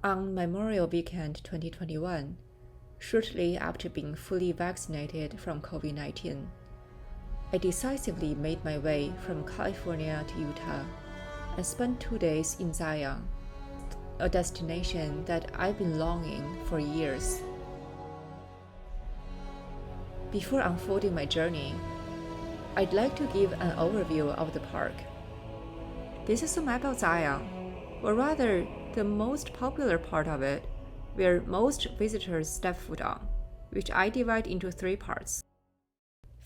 On Memorial Weekend 2021, shortly after being fully vaccinated from COVID-19, I decisively made my way from California to Utah and spent 2 days in Zion, a destination that I've been longing for years. Before unfolding my journey, I'd like to give an overview of the park. This is a map of Zion, or rather, the most popular part of it, where most visitors step foot on, which I divide into 3 parts.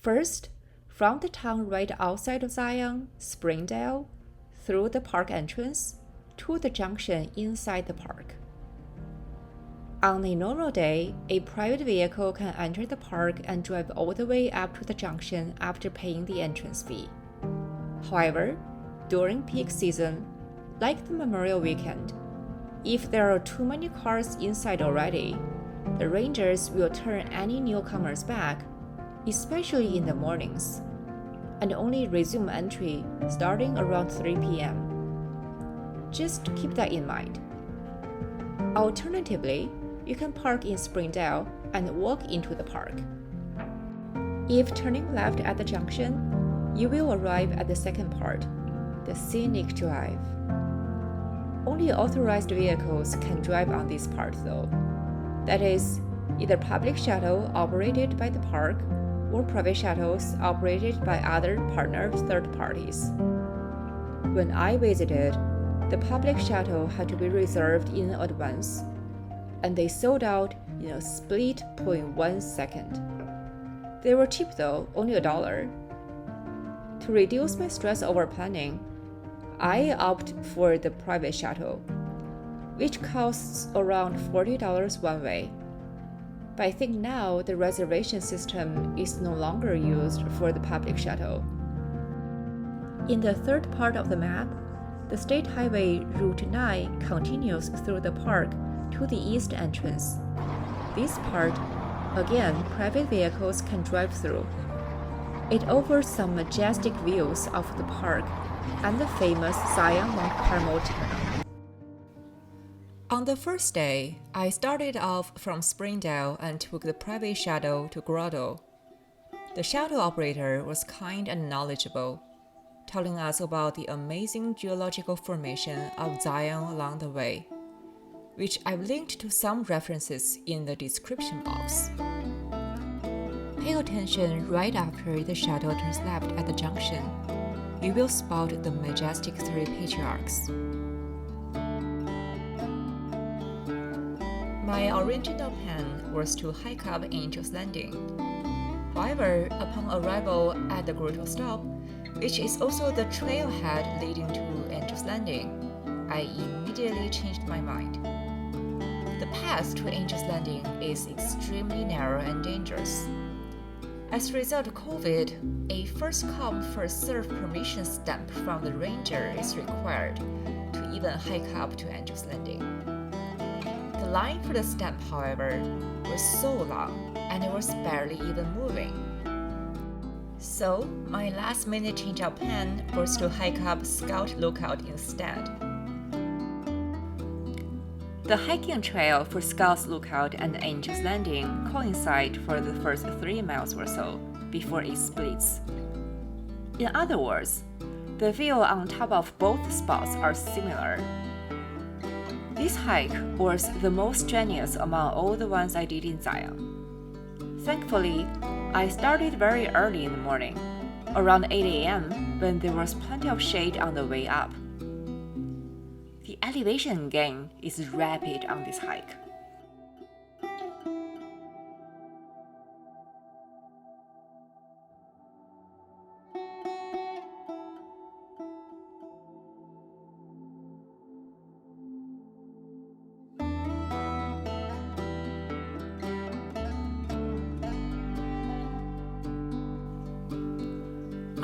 First, from the town right outside of Zion, Springdale, through the park entrance, to the junction inside the park. On a normal day, a private vehicle can enter the park and drive all the way up to the junction after paying the entrance fee. However, during peak season, like the Memorial Weekend, if there are too many cars inside already, the rangers will turn any newcomers back, especially in the mornings, and only resume entry starting around 3 p.m. Just keep that in mind. Alternatively, you can park in Springdale and walk into the park. If turning left at the junction, you will arrive at the second part, the scenic drive. Only authorized vehicles can drive on this part though. That is, either public shuttle operated by the park or private shuttles operated by other partner third parties. When I visited, the public shuttle had to be reserved in advance, and they sold out in a split 0.1 second. They were cheap though, only $1. To reduce my stress over planning, I opt for the private shuttle, which costs around $40 one way. But I think now the reservation system is no longer used for the public shuttle. In the third part of the map, the State Highway Route 9 continues through the park to the east entrance. This part, again, private vehicles can drive through. It offers some majestic views of the park and the famous Zion Mount Carmel Tunnel. On the first day, I started off from Springdale and took the private shuttle to Grotto. The shuttle operator was kind and knowledgeable, telling us about the amazing geological formation of Zion along the way, which I've linked to some references in the description box. Pay attention right after the shuttle turns left at the junction. You will spot the majestic 3 patriarchs. My original plan was to hike up Angel's Landing. However, upon arrival at the Grotto stop, which is also the trailhead leading to Angel's Landing, I immediately changed my mind. The path to Angel's Landing is extremely narrow and dangerous. As a result of COVID, a first-come, first-served permission stamp from the ranger is required to even hike up to Angel's Landing. The line for the stamp, however, was so long and it was barely even moving. So, my last-minute change-up plan was to hike up Scout Lookout instead. The hiking trail for Scout's Lookout and Angel's Landing coincide for the first 3 miles or so before it splits. In other words, the view on top of both spots are similar. This hike was the most strenuous among all the ones I did in Zion. Thankfully, I started very early in the morning, around 8 a.m. when there was plenty of shade on the way up. The elevation gain is rapid on this hike.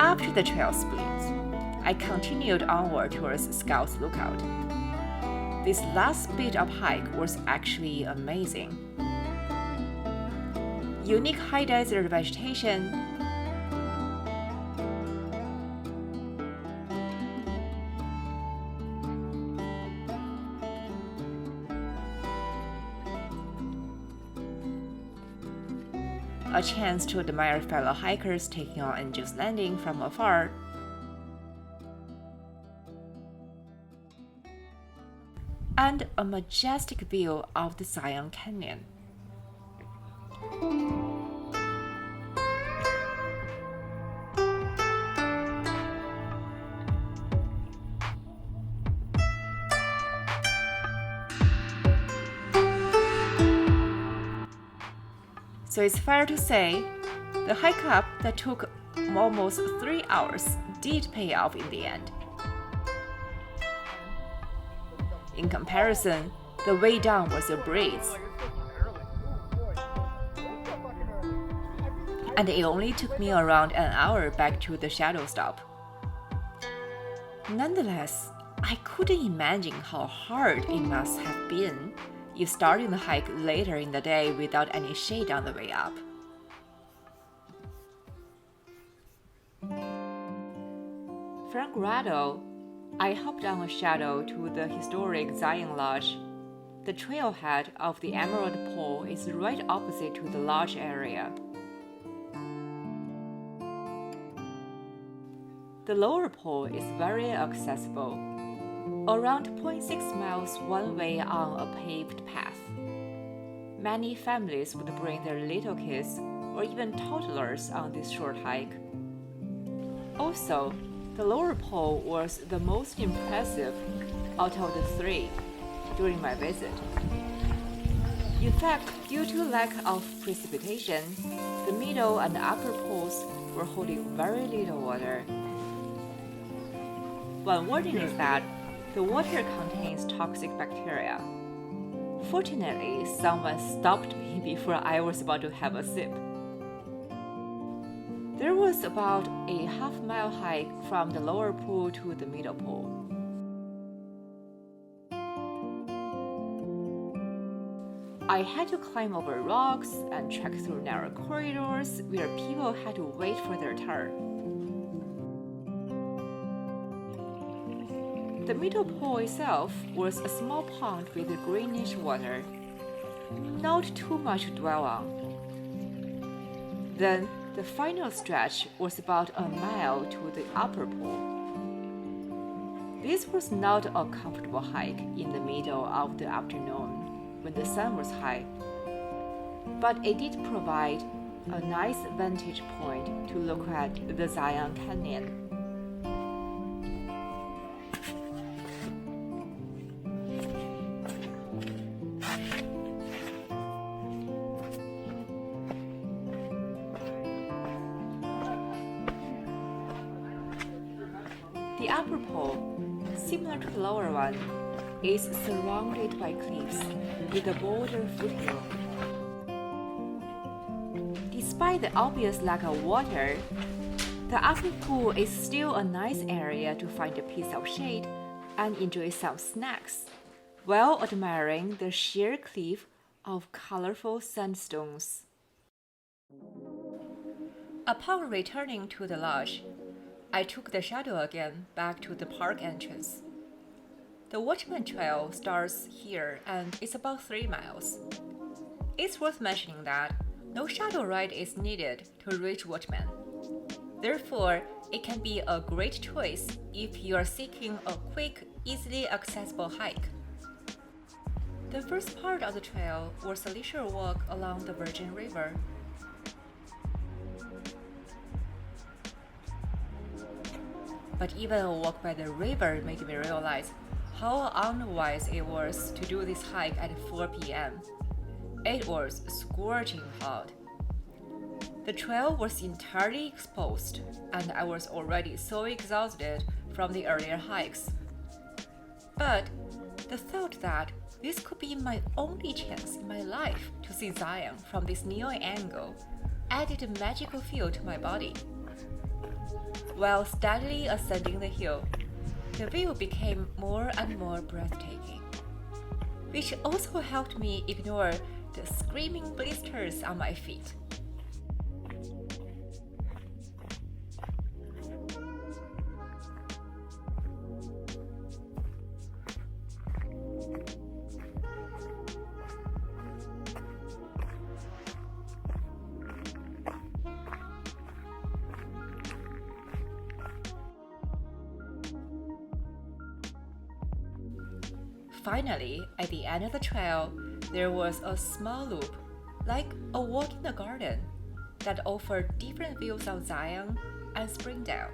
After the trail splits, I continued onward towards Scout's Lookout. This last bit of hike was actually amazing. Unique high desert vegetation, a chance to admire fellow hikers taking on Angel's Landing from afar, and a majestic view of the Zion Canyon. So it's fair to say, the hike up that took almost 3 hours did pay off in the end. In comparison, the way down was a breeze. And it only took me around an hour back to the shadow stop. Nonetheless, I couldn't imagine how hard it must have been if starting the hike later in the day without any shade on the way up. From Grotto, I hopped on a shadow to the historic Zion Lodge. The trailhead of the Emerald Pool is right opposite to the lodge area. The lower pool is very accessible, around 0.6 miles one way on a paved path. Many families would bring their little kids or even toddlers on this short hike. Also, the lower pool was the most impressive out of the 3 during my visit. In fact, due to lack of precipitation, the middle and upper pools were holding very little water. One warning is that the water contains toxic bacteria. Fortunately, someone stopped me before I was about to have a sip. There was about a half-mile hike from the lower pool to the middle pool. I had to climb over rocks and trek through narrow corridors where people had to wait for their turn. The middle pool itself was a small pond with greenish water. Not too much to dwell on. Then, the final stretch was about a mile to the upper pool. This was not a comfortable hike in the middle of the afternoon when the sun was high, but it did provide a nice vantage point to look at the Zion Canyon. The upper pool, similar to the lower one, is surrounded by cliffs with a bolder foothill. Despite the obvious lack of water, the upper pool is still a nice area to find a piece of shade and enjoy some snacks, while admiring the sheer cliff of colorful sandstones. Upon returning to the lodge, I took the shuttle again back to the park entrance. The Watchman Trail starts here and it's about 3 miles. It's worth mentioning that no shuttle ride is needed to reach Watchman. Therefore, it can be a great choice if you are seeking a quick, easily accessible hike. The first part of the trail was a leisure walk along the Virgin River. But even a walk by the river made me realize how unwise it was to do this hike at 4 p.m. It was scorching hot. The trail was entirely exposed, and I was already so exhausted from the earlier hikes. But the thought that this could be my only chance in my life to see Zion from this new angle added a magical feel to my body. While steadily ascending the hill, the view became more and more breathtaking, which also helped me ignore the screaming blisters on my feet. Finally, at the end of the trail, there was a small loop, like a walk in the garden, that offered different views of Zion and Springdale.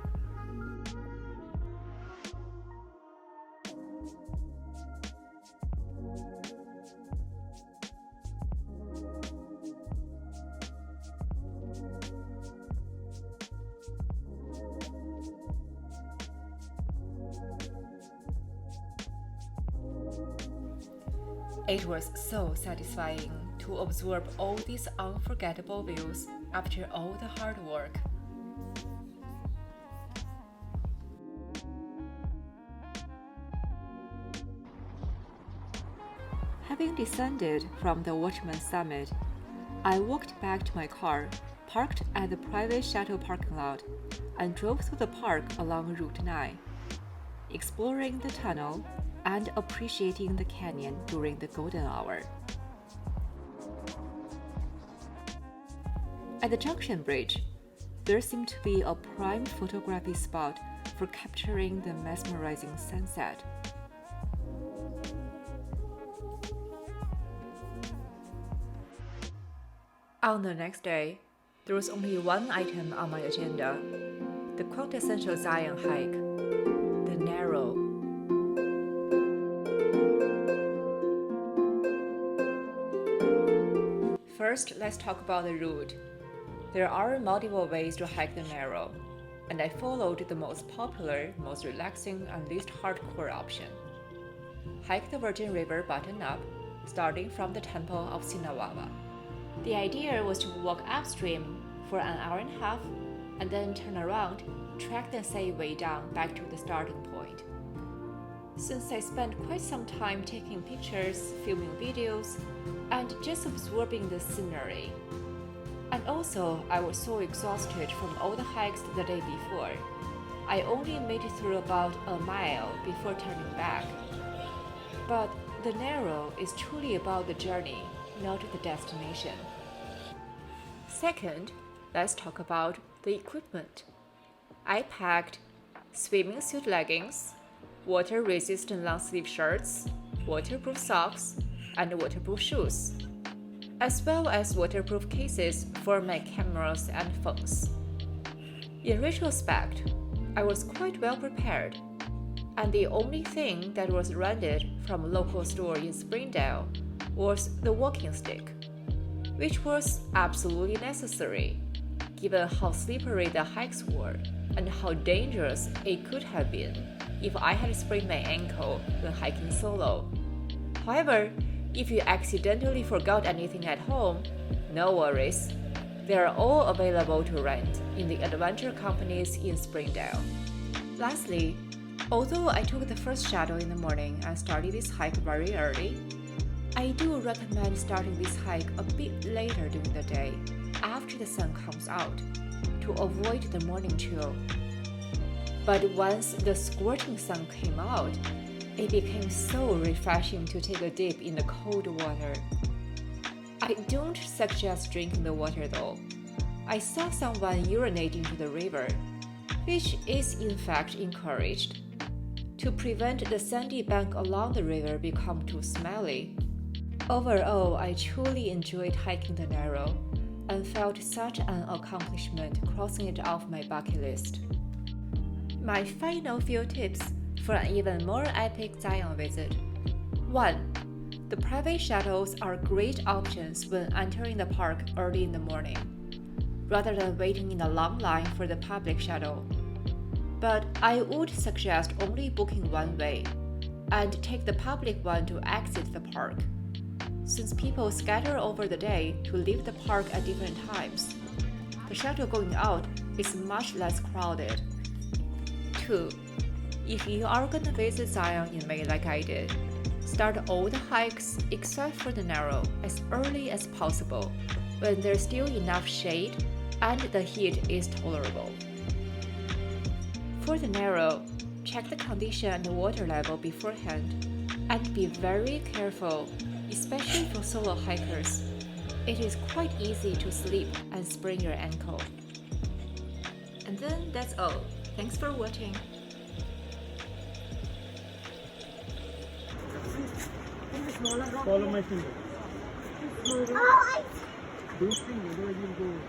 It was so satisfying to absorb all these unforgettable views after all the hard work. Having descended from the Watchman summit, I walked back to my car, parked at the private shuttle parking lot, and drove through the park along Route 9, exploring the tunnel and appreciating the canyon during the golden hour. At the junction bridge, there seemed to be a prime photography spot for capturing the mesmerizing sunset. On the next day, there was only one item on my agenda: the quintessential Zion hike, the Narrow. First, let's talk about the route. There are multiple ways to hike the Narrow, and I followed the most popular, most relaxing, and least hardcore option. Hike the Virgin River bottom up, starting from the Temple of Sinawawa. The idea was to walk upstream for an hour and a half, and then turn around, trek the same way down back to the starting point. Since I spent quite some time taking pictures, filming videos, and just absorbing the scenery, and also I was so exhausted from all the hikes the day before, I only made it through about a mile before turning back. But the Narrow is truly about the journey, not the destination. Second, let's talk about the equipment. I packed swimming suit leggings, water-resistant long-sleeve shirts, waterproof socks, and waterproof shoes, as well as waterproof cases for my cameras and phones. In retrospect, I was quite well prepared, and the only thing that was rented from a local store in Springdale was the walking stick, which was absolutely necessary, given how slippery the hikes were and how dangerous it could have been if I had sprained my ankle when hiking solo. However, if you accidentally forgot anything at home, no worries. They are all available to rent in the adventure companies in Springdale. Lastly, although I took the first shuttle in the morning and started this hike very early, I do recommend starting this hike a bit later during the day, after the sun comes out, to avoid the morning chill. But once the scorching sun came out, it became so refreshing to take a dip in the cold water. I don't suggest drinking the water though. I saw someone urinating into the river, which is in fact encouraged, to prevent the sandy bank along the river become too smelly. Overall, I truly enjoyed hiking the Narrow and felt such an accomplishment crossing it off my bucket list. My final few tips for an even more epic Zion visit. 1. The private shuttles are great options when entering the park early in the morning, rather than waiting in a long line for the public shuttle. But I would suggest only booking one way, and take the public one to exit the park, since people scatter over the day to leave the park at different times. The shuttle going out is much less crowded. 2. If you are gonna visit Zion in May like I did, start all the hikes except for the Narrow as early as possible, when there's still enough shade and the heat is tolerable. For the Narrow, check the condition and the water level beforehand, and be very careful, especially for solo hikers. It is quite easy to slip and sprain your ankle. And then that's all. Thanks for watching. Follow my finger. Don't sing, otherwise you'll go.